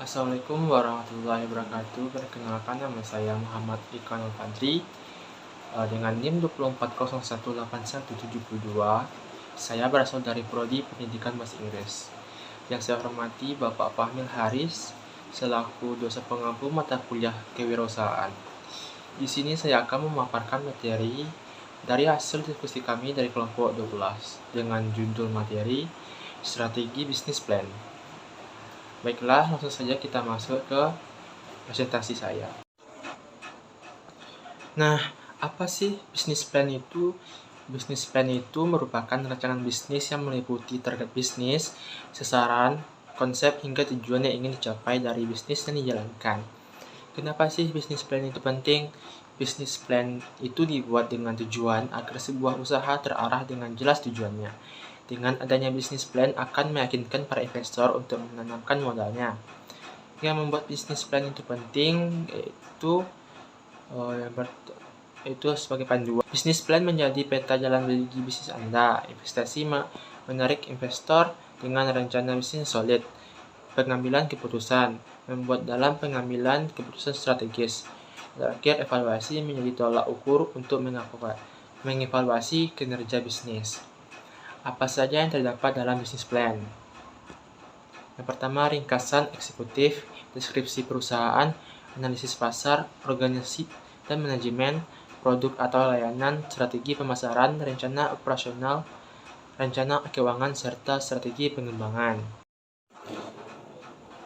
Assalamualaikum warahmatullahi wabarakatuh. Perkenalkan, nama saya Muhammad Iqan Al-Fadri dengan NIM 240181772. Saya berasal dari Prodi Pendidikan Bahasa Inggris. Yang saya hormati Bapak Fahmil Haris selaku dosen pengampu mata kuliah kewirausahaan. Di sini saya akan memaparkan materi dari hasil diskusi kami dari kelompok 12 dengan judul materi Strategi Bisnis Plan. Baiklah, langsung saja kita masuk ke presentasi saya. Nah, apa sih bisnis plan itu? Bisnis plan itu merupakan rancangan bisnis yang meliputi target bisnis, sasaran, konsep, hingga tujuan yang ingin dicapai dari bisnis yang dijalankan. Kenapa sih bisnis plan itu penting? Bisnis plan itu dibuat dengan tujuan agar sebuah usaha terarah dengan jelas tujuannya. Dengan adanya bisnis plan akan meyakinkan para investor untuk menanamkan modalnya. Yang membuat bisnis plan itu penting yaitu sebagai panduan. Bisnis plan menjadi peta jalan bagi bisnis Anda. Investasi menarik investor dengan rencana bisnis solid. Pengambilan keputusan membuat dalam pengambilan keputusan strategis. Terakhir, evaluasi menjadi tolak ukur untuk mengevaluasi kinerja bisnis. Apa saja yang terdapat dalam bisnis plan? Yang pertama, ringkasan eksekutif, deskripsi perusahaan, analisis pasar, organisasi dan manajemen, produk atau layanan, strategi pemasaran, rencana operasional, rencana keuangan, serta strategi pengembangan.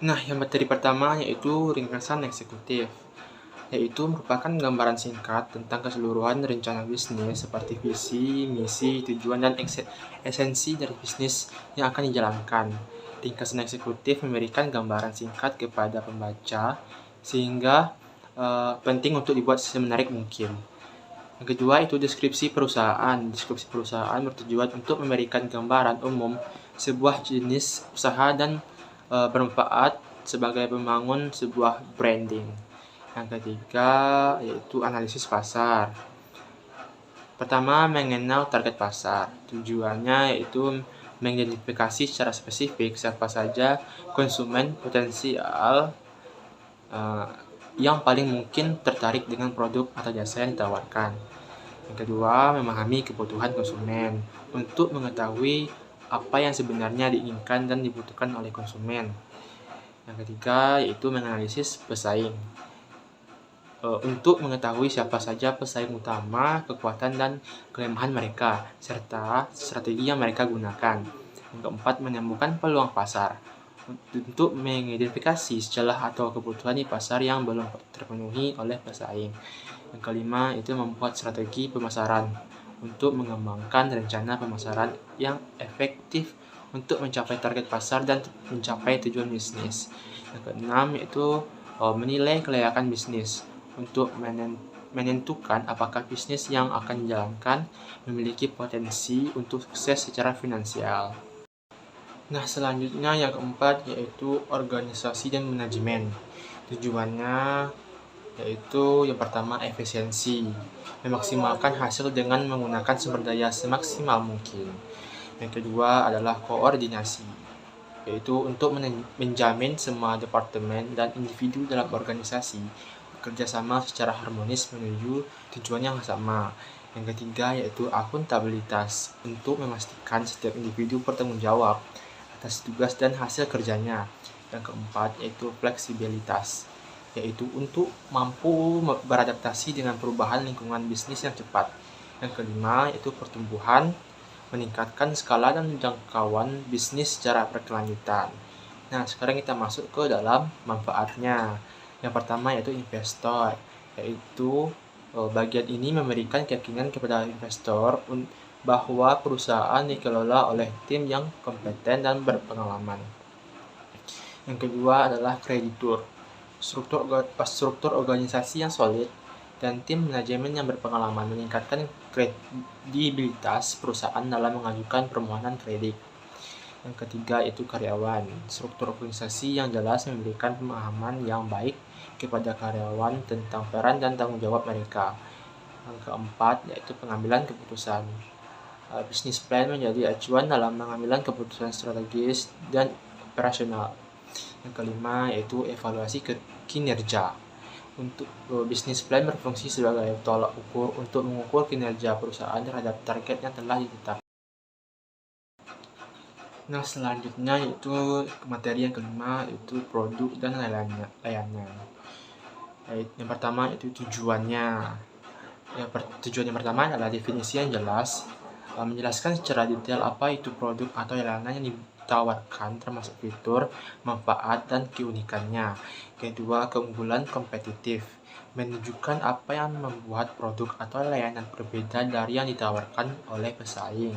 Nah, yang materi pertama yaitu ringkasan eksekutif, yaitu merupakan gambaran singkat tentang keseluruhan rencana bisnis seperti visi, misi, tujuan, dan esensi dari bisnis yang akan dijalankan. Ringkasan eksekutif memberikan gambaran singkat kepada pembaca sehingga penting untuk dibuat semenarik mungkin. Yang kedua itu deskripsi perusahaan. Deskripsi perusahaan bertujuan untuk memberikan gambaran umum sebuah jenis usaha dan bermanfaat sebagai membangun sebuah branding. Yang ketiga yaitu analisis pasar. Pertama, mengenal target pasar. Tujuannya yaitu mengidentifikasi secara spesifik siapa saja konsumen potensial yang paling mungkin tertarik dengan produk atau jasa yang ditawarkan. Yang kedua, memahami kebutuhan konsumen untuk mengetahui apa yang sebenarnya diinginkan dan dibutuhkan oleh konsumen. Yang ketiga yaitu menganalisis pesaing untuk mengetahui siapa saja pesaing utama, kekuatan dan kelemahan mereka, serta strategi yang mereka gunakan. Yang keempat, menemukan peluang pasar untuk mengidentifikasi celah atau kebutuhan di pasar yang belum terpenuhi oleh pesaing. Yang kelima, itu membuat strategi pemasaran untuk mengembangkan rencana pemasaran yang efektif untuk mencapai target pasar dan mencapai tujuan bisnis. Yang keenam, yaitu menilai kelayakan bisnis untuk menentukan apakah bisnis yang akan dijalankan memiliki potensi untuk sukses secara finansial. Nah, selanjutnya yang keempat yaitu organisasi dan manajemen. Tujuannya yaitu yang pertama efisiensi, memaksimalkan hasil dengan menggunakan sumber daya semaksimal mungkin. Yang kedua adalah koordinasi, yaitu untuk menjamin semua departemen dan individu dalam organisasi bekerja sama secara harmonis menuju tujuan yang sama. Yang ketiga yaitu akuntabilitas, untuk memastikan setiap individu bertanggung jawab atas tugas dan hasil kerjanya. Yang keempat yaitu fleksibilitas, yaitu untuk mampu beradaptasi dengan perubahan lingkungan bisnis yang cepat. Yang kelima yaitu pertumbuhan, meningkatkan skala dan jangkauan bisnis secara berkelanjutan. Nah, sekarang kita masuk ke dalam manfaatnya. Yang pertama yaitu investor, yaitu bagian ini memberikan keyakinan kepada investor bahwa perusahaan dikelola oleh tim yang kompeten dan berpengalaman. Yang kedua adalah kreditur, struktur organisasi yang solid dan tim manajemen yang berpengalaman meningkatkan kredibilitas perusahaan dalam mengajukan permohonan kredit. Yang ketiga yaitu karyawan, struktur organisasi yang jelas memberikan pemahaman yang baik kepada karyawan tentang peran dan tanggung jawab mereka. Yang keempat yaitu pengambilan keputusan. Bisnis plan menjadi acuan dalam pengambilan keputusan strategis dan operasional. Yang kelima yaitu evaluasi kinerja. Untuk bisnis plan berfungsi sebagai tolak ukur untuk mengukur kinerja perusahaan terhadap target yang telah ditetapkan. Nah, selanjutnya yaitu materi yang kelima yaitu produk dan layanan. Yang pertama yaitu tujuannya. Tujuan yang pertama adalah definisi yang jelas, menjelaskan secara detail apa itu produk atau layanan yang ditawarkan, termasuk fitur, manfaat, dan keunikannya. Kedua, keunggulan kompetitif, menunjukkan apa yang membuat produk atau layanan berbeda dari yang ditawarkan oleh pesaing.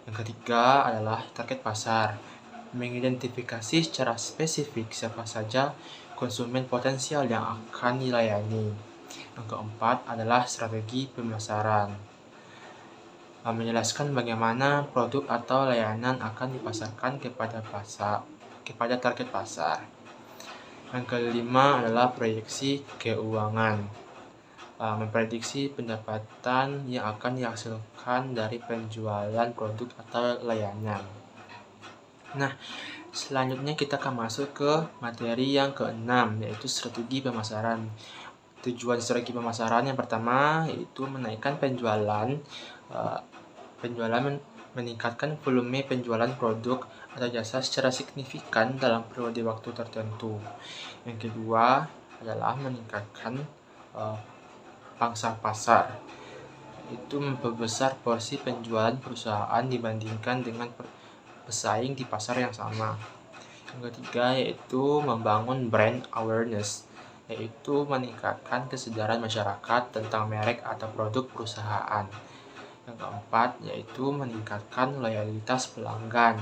Yang ketiga adalah target pasar, mengidentifikasi secara spesifik siapa saja konsumen potensial yang akan dilayani. Yang keempat adalah strategi pemasaran, menjelaskan bagaimana produk atau layanan akan dipasarkan kepada target pasar. Yang kelima adalah proyeksi keuangan, memprediksi pendapatan yang akan dihasilkan dari penjualan produk atau layanan. Nah, selanjutnya kita akan masuk ke materi yang keenam, yaitu strategi pemasaran. Tujuan strategi pemasaran yang pertama yaitu menaikkan penjualan, meningkatkan volume penjualan produk atau jasa secara signifikan dalam periode waktu tertentu. Yang kedua adalah meningkatkan pangsa pasar, itu memperbesar porsi penjualan perusahaan dibandingkan dengan pesaing di pasar yang sama. Yang ketiga yaitu membangun brand awareness, yaitu meningkatkan kesadaran masyarakat tentang merek atau produk perusahaan. Yang keempat yaitu meningkatkan loyalitas pelanggan,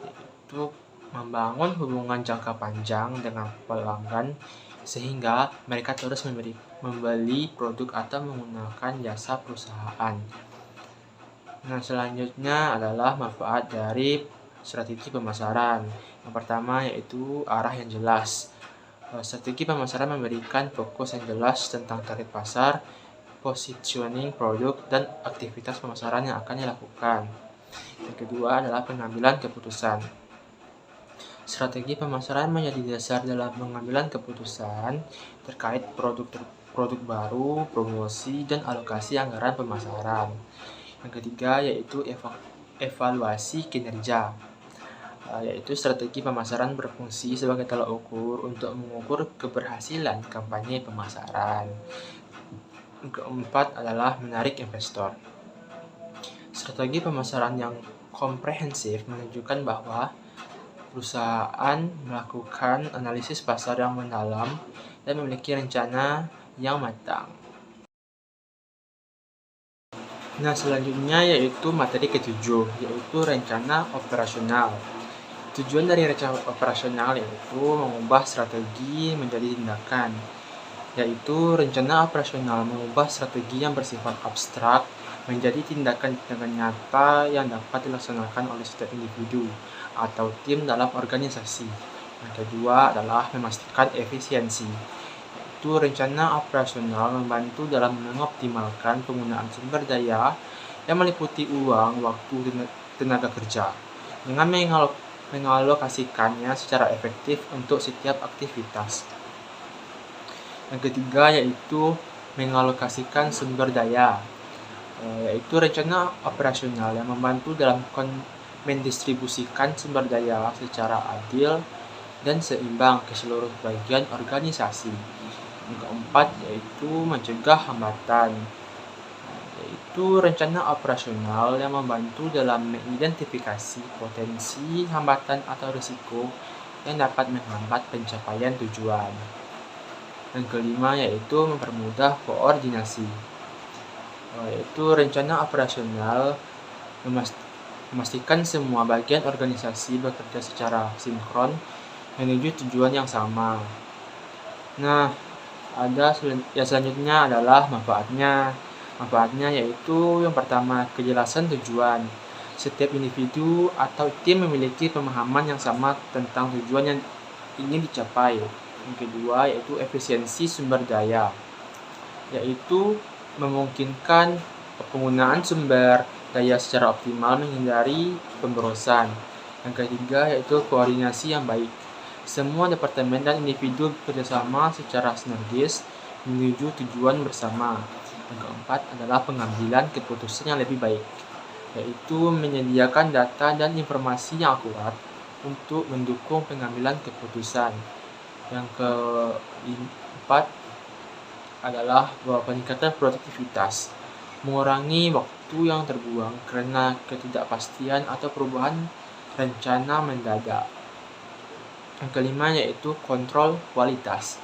yaitu membangun hubungan jangka panjang dengan pelanggan sehingga mereka terus membeli produk atau menggunakan jasa perusahaan. Nah, selanjutnya adalah manfaat dari strategi pemasaran. Yang pertama yaitu arah yang jelas. Strategi pemasaran memberikan fokus yang jelas tentang target pasar, positioning produk, dan aktivitas pemasaran yang akan dilakukan. Yang kedua adalah pengambilan keputusan. Strategi pemasaran menjadi dasar dalam pengambilan keputusan terkait produk baru, promosi, dan alokasi anggaran pemasaran. Yang ketiga yaitu evaluasi kinerja, yaitu strategi pemasaran berfungsi sebagai tolak ukur untuk mengukur keberhasilan kampanye pemasaran. Yang keempat adalah menarik investor. Strategi pemasaran yang komprehensif menunjukkan bahwa perusahaan melakukan analisis pasar yang mendalam dan memiliki rencana yang matang. Nah, selanjutnya yaitu materi ketujuh, yaitu rencana operasional. Tujuan dari rencana operasional yaitu mengubah strategi menjadi tindakan, yaitu rencana operasional mengubah strategi yang bersifat abstrak menjadi tindakan-tindakan nyata yang dapat dilaksanakan oleh setiap individu atau tim dalam organisasi. Yang kedua adalah memastikan efisiensi, yaitu rencana operasional membantu dalam mengoptimalkan penggunaan sumber daya yang meliputi uang, waktu, dan tenaga kerja dengan mengalokasikannya secara efektif untuk setiap aktivitas. Yang ketiga yaitu mengalokasikan sumber daya, yaitu rencana operasional yang membantu dalam mendistribusikan sumber daya secara adil dan seimbang ke seluruh bagian organisasi. Yang keempat yaitu mencegah hambatan, yaitu rencana operasional yang membantu dalam mengidentifikasi potensi hambatan atau risiko yang dapat menghambat pencapaian tujuan. Yang kelima yaitu mempermudah koordinasi, yaitu rencana operasional memastikan semua bagian organisasi bekerja secara sinkron menuju tujuan yang sama. Nah, selanjutnya adalah manfaatnya. Manfaatnya yaitu yang pertama, kejelasan tujuan. Setiap individu atau tim memiliki pemahaman yang sama tentang tujuan yang ingin dicapai. Yang kedua yaitu efisiensi sumber daya, yaitu memungkinkan penggunaan sumber daya secara optimal menghindari pemborosan. Yang ketiga yaitu koordinasi yang baik, Semua departemen dan individu bekerjasama secara sinergis menuju tujuan bersama. Yang keempat adalah pengambilan keputusan yang lebih baik, yaitu menyediakan data dan informasi yang akurat untuk mendukung pengambilan keputusan. Yang keempat adalah peningkatan produktivitas, mengurangi waktu yang terbuang karena ketidakpastian atau perubahan rencana mendadak. Yang kelima yaitu kontrol kualitas,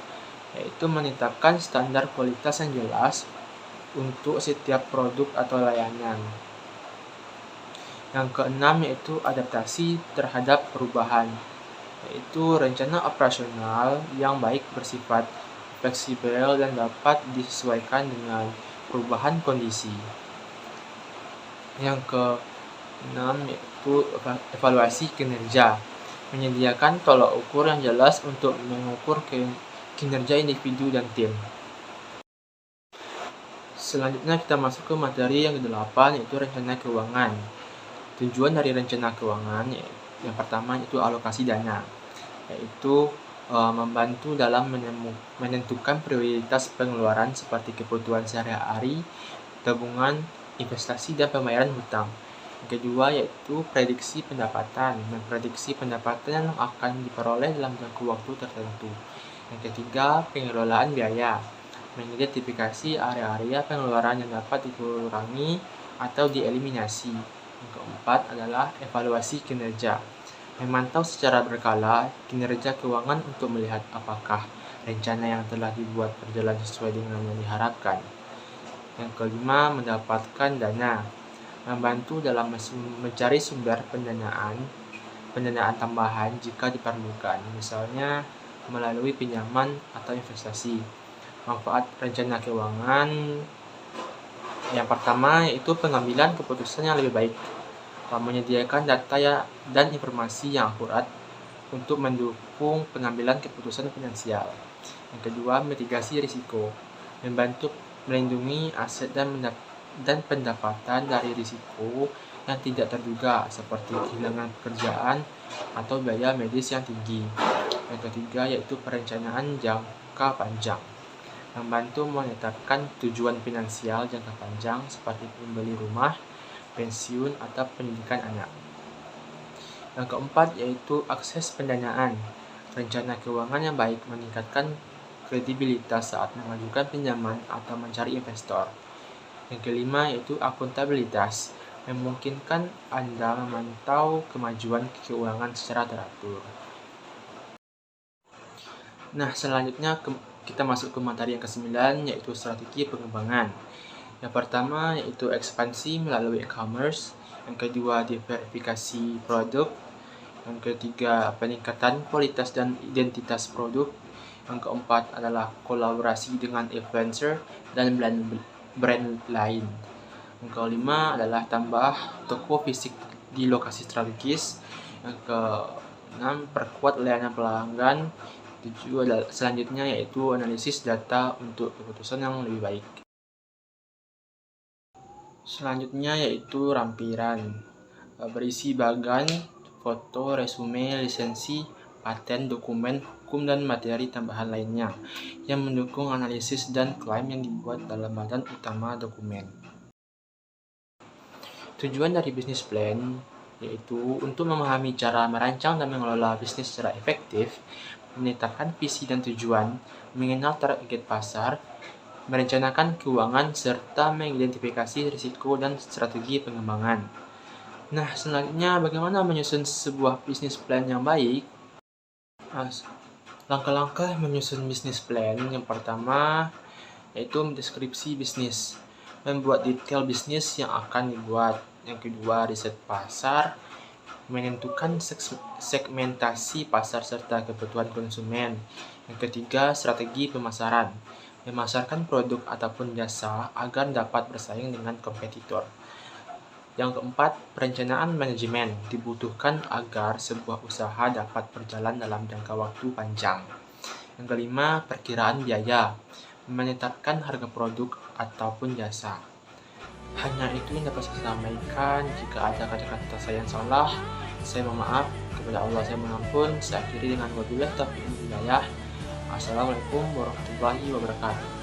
yaitu menetapkan standar kualitas yang jelas untuk setiap produk atau layanan. Yang keenam yaitu adaptasi terhadap perubahan, yaitu rencana operasional yang baik bersifat fleksibel dan dapat disesuaikan dengan perubahan kondisi. Yang keenam yaitu evaluasi kinerja, menyediakan tolak ukur yang jelas untuk mengukur kinerja individu dan tim. Selanjutnya kita masuk ke materi yang ke-8 yaitu rencana keuangan. Tujuan dari rencana keuangan yang pertama itu alokasi dana, yaitu membantu dalam menentukan prioritas pengeluaran seperti kebutuhan sehari-hari, tabungan, investasi, dan pembayaran hutang. Yang kedua yaitu prediksi pendapatan, memprediksi pendapatan yang akan diperoleh dalam jangka waktu tertentu. Yang ketiga, pengelolaan biaya, mengidentifikasi area-area pengeluaran yang dapat dikurangi atau dieliminasi. Yang keempat adalah evaluasi kinerja, memantau secara berkala kinerja keuangan untuk melihat apakah rencana yang telah dibuat berjalan sesuai dengan yang diharapkan. Yang kelima, mendapatkan dana, membantu dalam mencari sumber pendanaan tambahan jika diperlukan, misalnya melalui pinjaman atau investasi. Manfaat rencana keuangan yang pertama yaitu pengambilan keputusan yang lebih baik, menyediakan data dan informasi yang akurat untuk mendukung pengambilan keputusan finansial. Yang kedua, mitigasi risiko, membantu melindungi aset dan pendapatan dari risiko yang tidak terduga seperti kehilangan pekerjaan atau biaya medis yang tinggi. Yang ketiga yaitu perencanaan jangka panjang, membantu menetapkan tujuan finansial jangka panjang seperti membeli rumah, pensiun, atau pendidikan anak. Yang keempat yaitu akses pendanaan. Rencana keuangan yang baik meningkatkan kredibilitas saat mengajukan pinjaman atau mencari investor. Yang kelima yaitu akuntabilitas, memungkinkan Anda memantau kemajuan keuangan secara teratur. Nah, selanjutnya kita masuk ke materi yang ke-9 yaitu strategi pengembangan. Yang pertama yaitu ekspansi melalui e-commerce, yang kedua diversifikasi produk, yang ketiga peningkatan kualitas dan identitas produk, yang keempat adalah kolaborasi dengan influencer dan brand lain. Yang kelima adalah tambah toko fisik di lokasi strategis. Yang keenam, perkuat layanan pelanggan. Selanjutnya yaitu analisis data untuk keputusan yang lebih baik. Selanjutnya yaitu rampiran, berisi bagan, foto, resume, lisensi, paten, dokumen hukum, dan materi tambahan lainnya yang mendukung analisis dan klaim yang dibuat dalam badan utama dokumen. Tujuan dari bisnis plan yaitu untuk memahami cara merancang dan mengelola bisnis secara efektif, menetapkan visi dan tujuan, mengenal target pasar, merencanakan keuangan, serta mengidentifikasi risiko dan strategi pengembangan. Nah, selanjutnya bagaimana menyusun sebuah bisnis plan yang baik? Langkah-langkah menyusun bisnis plan yang pertama yaitu deskripsi bisnis, membuat detail bisnis yang akan dibuat. Yang kedua, riset pasar, menentukan segmentasi pasar serta kebutuhan konsumen. Yang ketiga, strategi pemasaran, memasarkan produk ataupun jasa agar dapat bersaing dengan kompetitor. Yang keempat, perencanaan manajemen dibutuhkan agar sebuah usaha dapat berjalan dalam jangka waktu panjang. Yang kelima, perkiraan biaya, menetapkan harga produk ataupun jasa. Hanya itu yang dapat saya sampaikan. Jika ada kata-kata saya yang salah, saya mohon maaf. kepada Allah saya mohon ampun. Saya akhiri dengan wabillahi taufiq wal hidayah. Assalamualaikum warahmatullahi wabarakatuh.